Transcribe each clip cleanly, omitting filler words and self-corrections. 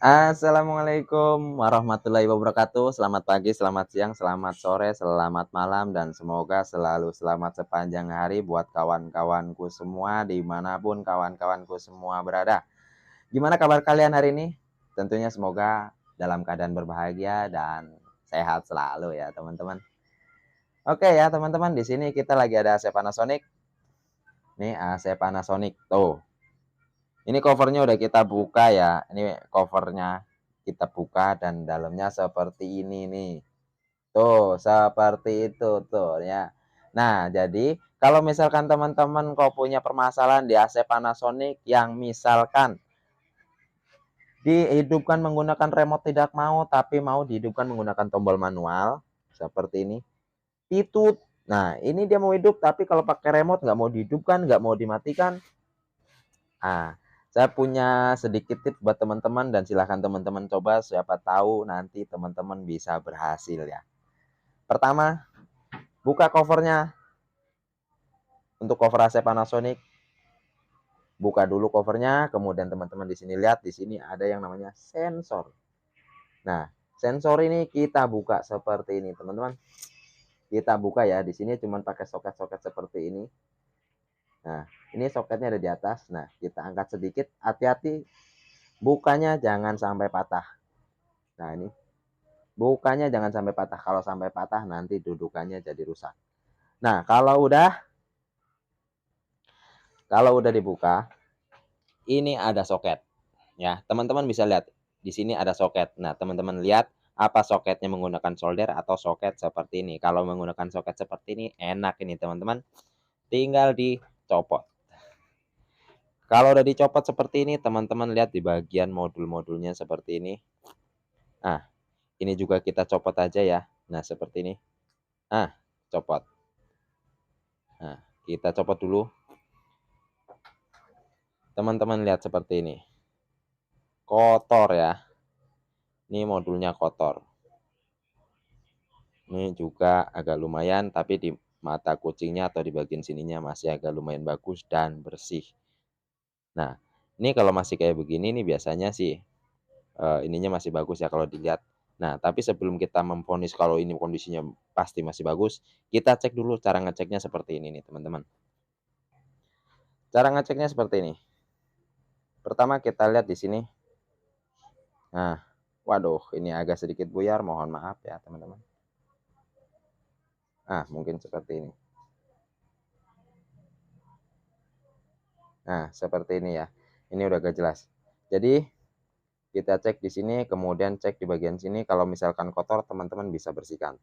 Assalamualaikum warahmatullahi wabarakatuh. Selamat pagi, selamat siang, selamat sore, selamat malam, dan semoga selalu selamat sepanjang hari buat kawan-kawanku semua, dimanapun kawan-kawanku semua berada. Gimana kabar kalian hari ini? Tentunya semoga dalam keadaan berbahagia dan sehat selalu ya teman-teman. Oke ya teman-teman, di sini kita lagi ada AC Panasonic. Nih AC Panasonic tuh. Ini covernya udah kita buka ya. Ini covernya kita buka dan dalamnya seperti ini nih. Tuh, seperti itu tuh ya. Nah, jadi kalau misalkan teman-teman kok punya permasalahan di AC Panasonic yang misalkan dihidupkan menggunakan remote tidak mau, tapi mau dihidupkan menggunakan tombol manual seperti ini. Nah, ini dia mau hidup tapi kalau pakai remote nggak mau dihidupkan, nggak mau dimatikan. Ah, saya punya sedikit tips buat teman-teman dan silahkan teman-teman coba, siapa tahu nanti teman-teman bisa berhasil ya. Pertama, buka covernya. Untuk cover AC Panasonic, buka dulu covernya, kemudian teman-teman di sini lihat di sini ada yang namanya sensor. Nah, sensor ini kita buka seperti ini, teman-teman. Kita buka ya, di sini cuma pakai soket-soket seperti ini. Nah, ini soketnya ada di atas. Nah, kita angkat sedikit, hati-hati bukanya jangan sampai patah. Nah, ini bukanya jangan sampai patah. Kalau sampai patah nanti dudukannya jadi rusak. Nah, kalau udah dibuka, ini ada soket. Ya, teman-teman bisa lihat di sini ada soket. Nah, teman-teman lihat apa soketnya menggunakan solder atau soket seperti ini. Kalau menggunakan soket seperti ini enak ini teman-teman. Tinggal dicopot. Kalau udah dicopot seperti ini, teman-teman lihat di bagian modul-modulnya seperti ini. Nah, ini juga kita copot aja ya. Nah, seperti ini. Nah, copot. Nah, kita copot dulu. Teman-teman lihat seperti ini. Kotor ya. Ini modulnya kotor. Ini juga agak lumayan, tapi di mata kucingnya atau di bagian sininya masih agak lumayan bagus dan bersih. Nah, ini kalau masih kayak begini nih biasanya sih ininya masih bagus ya kalau dilihat. Nah, tapi sebelum kita memvonis kalau ini kondisinya pasti masih bagus, kita cek dulu cara ngeceknya seperti ini nih, teman-teman. Cara ngeceknya seperti ini. Pertama kita lihat di sini. Nah, waduh, ini agak sedikit buyar, mohon maaf ya, teman-teman. Nah, mungkin seperti ini. Nah, seperti ini ya. Ini udah agak jelas. Jadi, kita cek di sini, kemudian cek di bagian sini. Kalau misalkan kotor, teman-teman bisa bersihkan.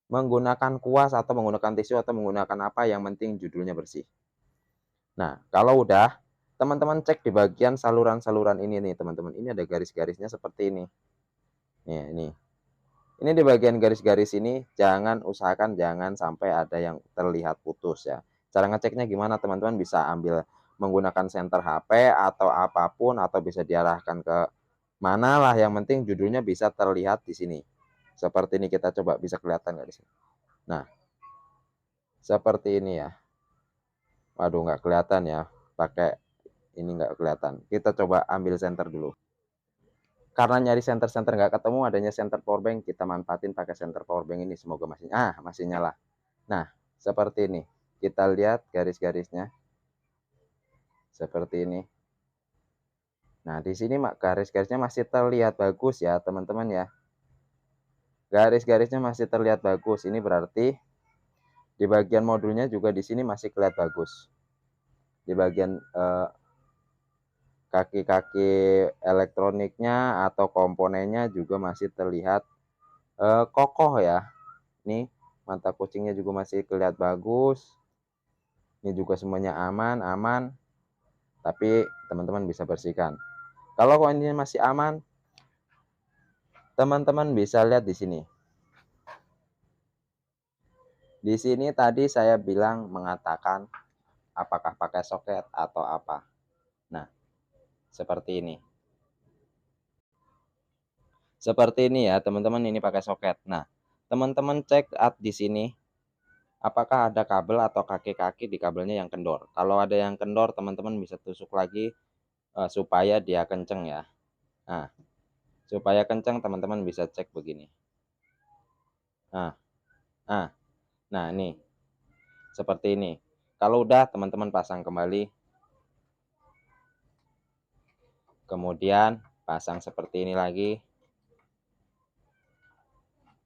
Menggunakan kuas atau menggunakan tisu atau menggunakan apa, yang penting judulnya bersih. Nah, kalau udah, teman-teman cek di bagian saluran-saluran ini nih, teman-teman. Ini ada garis-garisnya seperti ini. Nih, ini. Ini di bagian garis-garis ini, usahakan jangan sampai ada yang terlihat putus ya. Cara ngeceknya gimana teman-teman, bisa ambil menggunakan senter HP atau apapun, atau bisa diarahkan ke mana lah, yang penting judulnya bisa terlihat di sini. Seperti ini, kita coba bisa kelihatan nggak di sini. Nah, seperti ini ya. Waduh, nggak kelihatan ya. Pakai ini nggak kelihatan. Kita coba ambil senter dulu. Karena nyari senter-senter nggak ketemu, adanya senter powerbank, kita manfaatin pakai senter powerbank ini. Semoga masih nyala. Nah, seperti ini. Kita lihat garis-garisnya. Seperti ini. Nah, di sini garis-garisnya masih terlihat bagus ya, teman-teman ya. Garis-garisnya masih terlihat bagus. Ini berarti di bagian modulnya juga di sini masih kelihatan bagus. Di bagian kaki-kaki elektroniknya atau komponennya juga masih terlihat kokoh ya. Nih, mata kucingnya juga masih kelihatan bagus. Ini juga semuanya aman, tapi teman-teman bisa bersihkan. Kalau kondisinya masih aman, teman-teman bisa lihat di sini. Di sini tadi saya bilang mengatakan apakah pakai soket atau apa. Nah, seperti ini. Seperti ini ya, teman-teman, ini pakai soket. Nah, teman-teman cek di sini apakah ada kabel atau kaki-kaki di kabelnya yang kendor. Kalau ada yang kendor, teman-teman bisa tusuk lagi supaya dia kenceng ya. Nah, Supaya kencang teman-teman bisa cek begini. Nah, nah, nah nih, seperti ini. Kalau udah teman-teman pasang kembali. Kemudian pasang seperti ini lagi.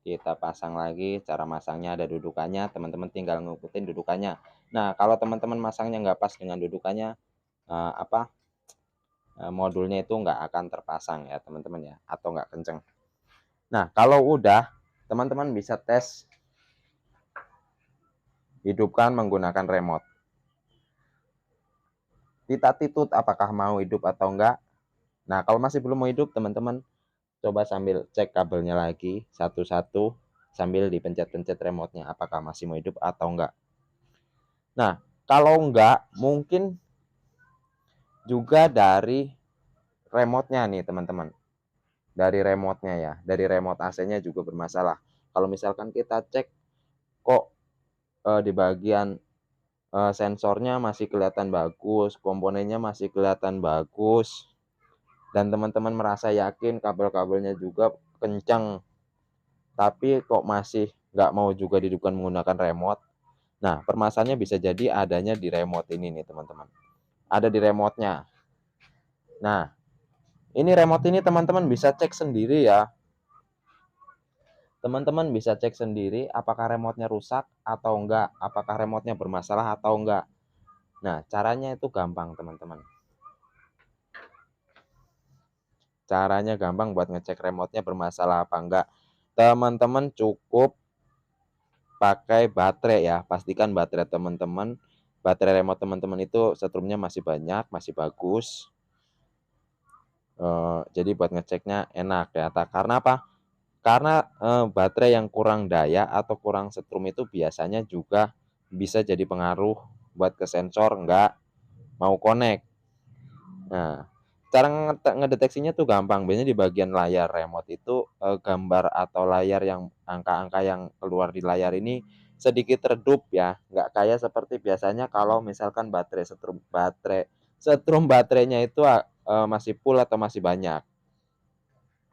Kita pasang lagi, cara masangnya ada dudukannya, teman-teman tinggal ngikutin dudukannya. Nah, kalau teman-teman masangnya nggak pas dengan dudukannya, modulnya itu nggak akan terpasang ya teman-teman ya, atau nggak kenceng. Nah, kalau udah, teman-teman bisa tes hidupkan menggunakan remote. Kita titut apakah mau hidup atau enggak. Nah, kalau masih belum mau hidup, teman-teman coba sambil cek kabelnya lagi satu-satu sambil dipencet-pencet remote-nya apakah masih mau hidup atau enggak. Nah, kalau enggak, mungkin juga dari remote-nya nih teman-teman. Dari remote-nya ya, dari remote AC-nya juga bermasalah. Kalau misalkan kita cek kok di bagian sensornya masih kelihatan bagus, komponennya masih kelihatan bagus, dan teman-teman merasa yakin kabel-kabelnya juga kencang, tapi kok masih nggak mau juga dihidupkan menggunakan remote. Nah, permasalahannya bisa jadi adanya di remote ini nih teman-teman. Ada di remote-nya. Nah, ini remote ini teman-teman bisa cek sendiri ya. Teman-teman bisa cek sendiri apakah remote-nya rusak atau enggak, apakah remote-nya bermasalah atau enggak. Nah, caranya itu gampang teman-teman. Caranya gampang buat ngecek remote-nya bermasalah apa enggak. Teman-teman cukup pakai baterai ya. Pastikan baterai teman-teman, baterai remote teman-teman itu setrumnya masih banyak, masih bagus. Jadi buat ngeceknya enak ya. Karena apa? Karena baterai yang kurang daya atau kurang setrum itu biasanya juga bisa jadi pengaruh buat ke sensor nggak mau connect. Nah, cara ngedeteksinya tuh gampang. Biasanya di bagian layar remote itu gambar atau layar yang angka-angka yang keluar di layar ini sedikit redup ya, nggak kayak seperti biasanya kalau misalkan setrum baterainya itu masih full atau masih banyak.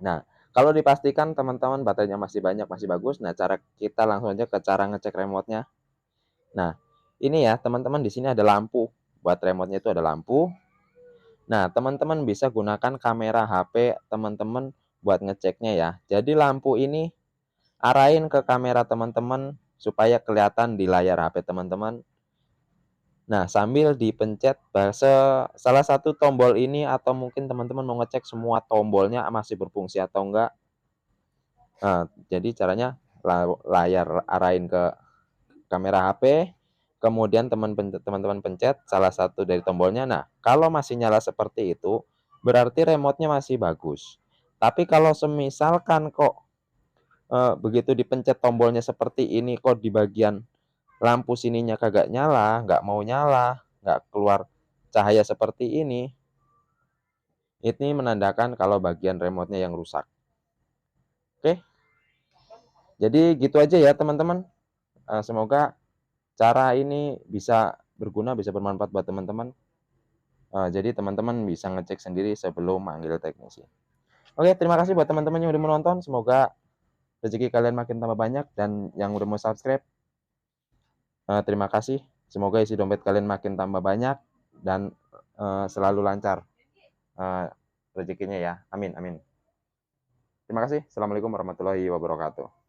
Nah, kalau dipastikan teman-teman baterainya masih banyak, masih bagus, nah kita langsung aja ke cara ngecek remote-nya. Nah, ini ya teman-teman, di sini ada lampu. Buat remote-nya itu ada lampu. Nah, teman-teman bisa gunakan kamera HP teman-teman buat ngeceknya ya. Jadi lampu ini arahin ke kamera teman-teman supaya kelihatan di layar HP teman-teman. Nah, sambil dipencet salah satu tombol ini, atau mungkin teman-teman mau ngecek semua tombolnya masih berfungsi atau enggak. Nah, jadi caranya layar arahin ke kamera HP, kemudian teman-teman pencet salah satu dari tombolnya. Nah, kalau masih nyala seperti itu, berarti remote-nya masih bagus. Tapi kalau semisalkan kok begitu dipencet tombolnya seperti ini, kok di bagian lampu sininya kagak nyala, nggak mau nyala, nggak keluar cahaya seperti ini menandakan kalau bagian remote-nya yang rusak. Oke, jadi gitu aja ya teman-teman. Semoga cara ini bisa berguna, bisa bermanfaat buat teman-teman. Jadi teman-teman bisa ngecek sendiri sebelum manggil teknisi. Oke, terima kasih buat teman-teman yang udah menonton. Semoga rezeki kalian makin tambah banyak, dan yang udah mau subscribe, terima kasih. Semoga isi dompet kalian makin tambah banyak dan selalu lancar rezekinya ya. Amin, amin. Terima kasih. Assalamualaikum warahmatullahi wabarakatuh.